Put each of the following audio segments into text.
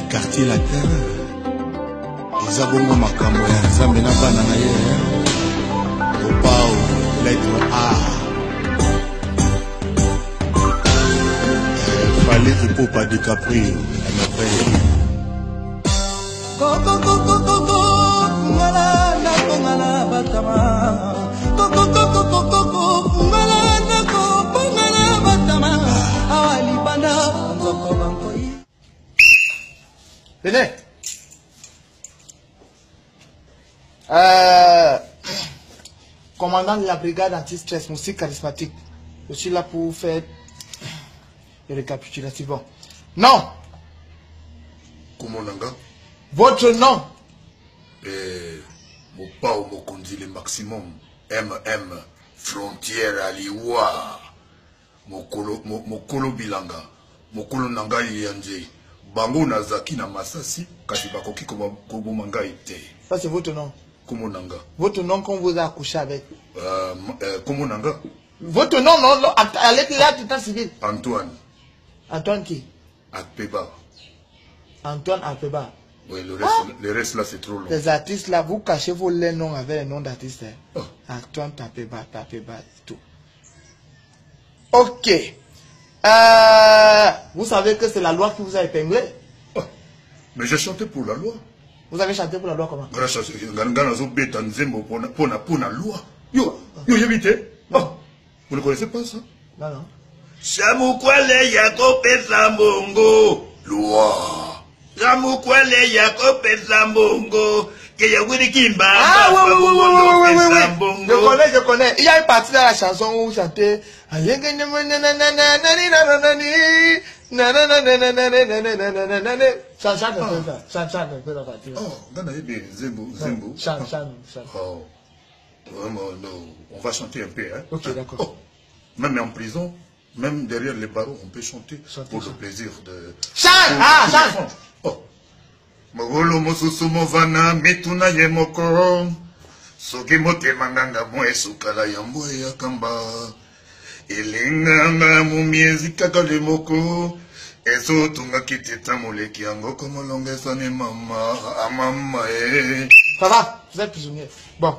Quartier la terre. Les abonnés makambo ya nzambe na bana na ye. Opao, lettre A. Fallait que Popa DiCaprio, elle m'appelle. Coco, coco, coco, ngala, na ngala, batama. Coco, coco, coco, coco, ngala, na ngala, batama. Awali banda, ngoko bankoi. Venez. Commandant de la brigade anti-stress, musique charismatique. Je suis là pour faire le récapitulatif. Bon. Non. Comment nanga? Votre nom. Mopao Mokondi le maximum. MM. Frontière Aliwa. Mokolo Bilanga. Mokolo Nanga Yanje. Bango Nazaki na Masasi. Kasi bakoki kobo manga ite. Ça c'est votre nom. Comment nanga? Votre nom qu'on vous a accouché avec. Comment nanga? Votre nom, non, à l'état d'état civil. Antoine. Antoine qui? Akpeba. Antoine Akpeba. Oui, le reste là c'est trop long. Les artistes là, vous cachez vos noms avec les noms d'artistes. Oh. Antoine Akpeba, et tout. Ok. Vous savez que c'est la loi qui vous a épinglé. Oh. Mais j'ai chanté pour la loi. Vous avez chanté pour la loi comment? Grâce à la loi. Yo, évitez. Oh. Vous ne connaissez pas ça? Non, non. Samukwale Yakope Zambongo. Loi. Samukwale Yakope Zambongo. Kimba. Ah oui. Je connais. Il y a une partie dans la chanson où vous chantez. Chante un peu la partie. Oh, Zembo. Chante. Oh. Vraiment, non. On va chanter un peu, hein. Ok, d'accord. Oh. Même en prison, même derrière les barreaux, on peut chanter pour le plaisir de... Chante. Oh. Mogolo mosusu movana mituna ye moko. Soki mote manganga mwe sukala ya mbwe ya kamba. Elenganga mumiezi kaka le moko. Eso tunga kitita moleki yango komo longesa ne mama. Mama Ça va, vous êtes prisonnier. Bon,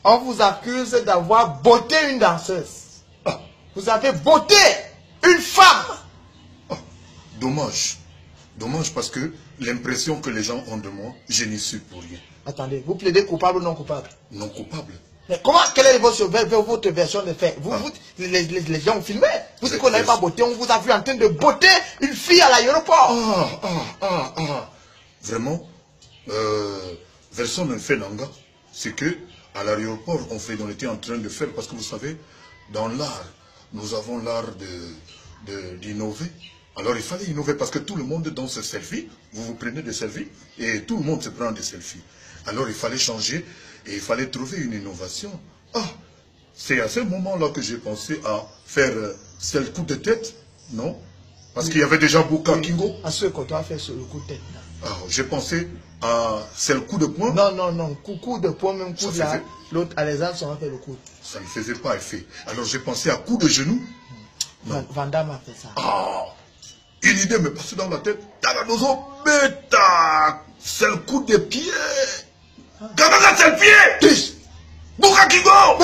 on vous accuse d'avoir botté une danseuse. Ah. Vous avez botté une femme. Ah. Dommage. Dommage parce que l'impression que les gens ont de moi, je n'y suis pour rien. Attendez, vous plaidez coupable ou non coupable? Non coupable. Mais comment, quelle est votre version de fait? Les gens ont filmé. Vous dites qu'on n'avait pas botté, on vous a vu en train de botter une fille à l'aéroport. Vraiment, version d'un fait nanga, c'est que à l'aéroport, on était en train de faire, parce que vous savez, dans l'art, nous avons l'art d'innover. Alors il fallait innover parce que tout le monde dans ce selfie, vous prenez des selfies et tout le monde se prend des selfies. Alors il fallait changer et il fallait trouver une innovation. Ah, c'est à ce moment-là que j'ai pensé à faire celle coup de tête, non? Parce qu'il y avait déjà Buka Kingo. À ce qu'on doit faire le coup de tête. Ah, j'ai pensé à celle coup de poing. Non, coup de poing, même coup de là. L'autre, Alexandre, ça va faire le coup. Ça ne faisait pas effet. Alors j'ai pensé à coup de genou. Van Damme a fait ça. Ah, une idée me passait dans la tête. Taganozo bêta. C'est le coup de pied. Kamaga c'est le pied. Buka Kingo.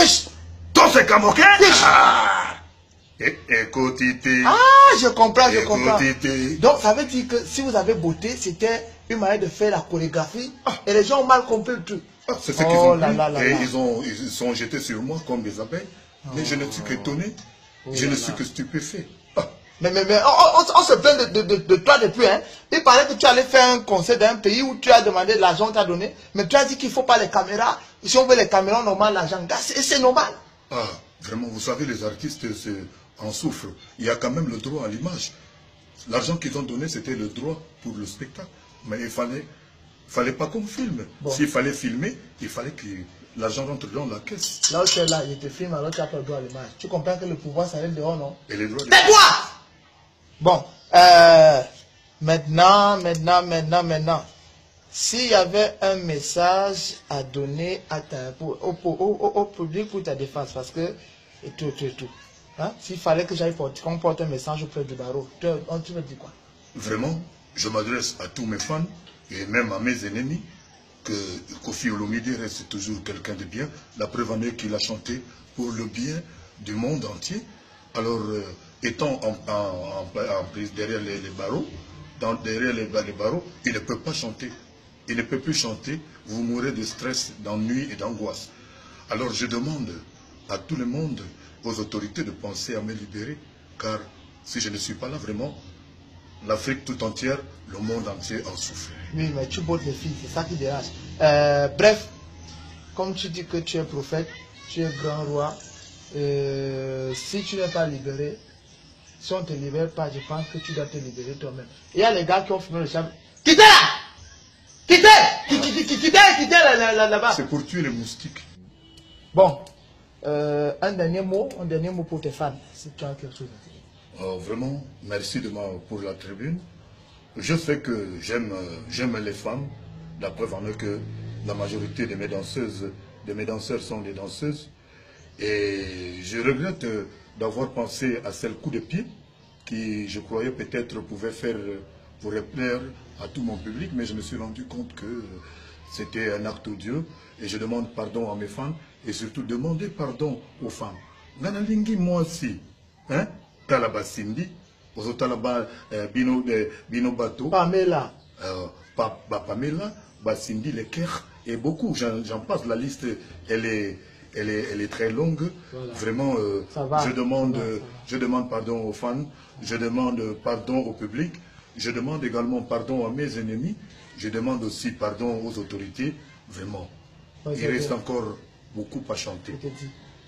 Toi c'est Kamoké. Écoutez. Ah, je comprends. Donc ça veut dire que si vous avez botté, c'était une manière de faire la chorégraphie. Et les gens ont mal compris le truc. Ah, c'est ce qu'ils ont pris. Et ils sont jetés sur moi comme des abeilles. Mais je ne suis qu'étonné. Je ne suis que stupéfait. Ah. Mais on se plaint de toi depuis. Hein. Il paraît que tu allais faire un concert dans un pays où tu as demandé de l'argent, tu as donné. Mais tu as dit qu'il ne faut pas les caméras. Si on veut les caméras, normal, l'argent. Et c'est normal. Ah, vraiment, vous savez, les artistes en souffrent. Il y a quand même le droit à l'image. L'argent qu'ils ont donné, c'était le droit pour le spectacle. Mais il fallait pas qu'on filme. Bon. S'il fallait filmer, il fallait que l'argent rentre dans la caisse. Là où tu es là, il te filme, alors tu n'as pas le droit à l'image. Tu comprends que le pouvoir, ça allait dehors, non? Et les droits... Tais-toi! Bon, Maintenant. S'il y avait un message à donner à au public pour ta défense, parce que tout. Hein? S'il fallait que qu'on porte un message auprès du barreau, tu me dis quoi? Vraiment, je m'adresse à tous mes fans et même à mes ennemis que Koffi Olomide reste toujours quelqu'un de bien. La preuve en est qu'il a chanté pour le bien du monde entier. Alors, étant en prise derrière les barreaux, derrière les barreaux, il ne peut pas chanter. Il ne peut plus chanter. Vous mourrez de stress, d'ennui et d'angoisse. Alors, je demande à tout le monde, aux autorités, de penser à me libérer. Car si je ne suis pas là, vraiment, l'Afrique tout entière, le monde entier en souffre. Oui, mais tu bottes les filles, c'est ça qui dérange. Bref, comme tu dis que tu es prophète, tu es grand roi, si tu n'es pas libéré, si on ne te libère pas, je pense que tu dois te libérer toi-même. Il y a les gars qui ont filmé le cham. Quittez là! Quittez là-bas. C'est pour tuer les moustiques. Bon, un dernier mot pour tes fans, si tu as quelque chose à dire. Vraiment, merci pour la tribune. Je sais que j'aime les femmes. La preuve en est que la majorité de mes danseurs sont des danseuses. Et je regrette d'avoir pensé à celle coup de pied qui, je croyais peut-être, pourrait plaire à tout mon public, mais je me suis rendu compte que c'était un acte odieux. Et je demande pardon à mes fans et surtout demander pardon aux femmes. Nganalingi moi aussi, hein? Talaba Cindy, aux Talaba Bino Bato, Pamela, Pamela, Cindy Leker et beaucoup, j'en passe, la liste elle est très longue. Voilà. Vraiment, je demande pardon aux fans, je demande pardon au public, je demande également pardon à mes ennemis, je demande aussi pardon aux autorités. Vraiment, il reste encore beaucoup à chanter.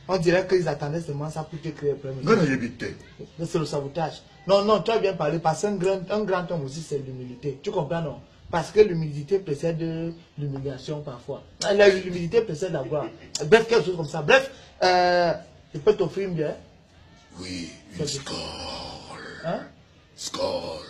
On dirait qu'ils attendaient seulement ça pour te créer le problème. C'est le sabotage. Non, tu as bien parlé, parce qu'un grand homme aussi, c'est l'humilité. Tu comprends, non? Parce que l'humilité précède l'humiliation parfois. L'humilité précède la gloire. Bref, quelque chose comme ça. Bref, je peux t'offrir une bière? Oui, une skol. Hein? Skol.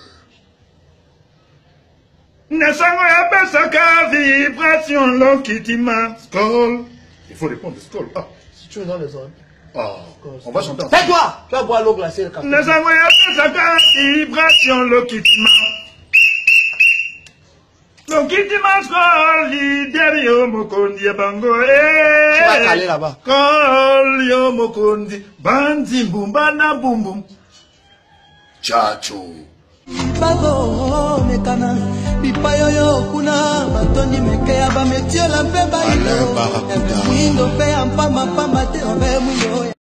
Nasango ya pesaka vibration lokitima. Skol. Il faut répondre skol. Ah. Si tu me donnes les ordres. Ah, on va chanter. Tais-toi! Tu vas boire l'eau glacée le café. Nasango ya pesaka vibration lokitima. Lokitima skol leader yo mokondi ya bango. Tu vas caler là-bas. Skol yo mokondi. Bandi mbumba na bumbum. Chacho. Bago mekana bipayoyo kuna batondi mekeya bametiola mpe bayindo mpe ampama te obe mwindo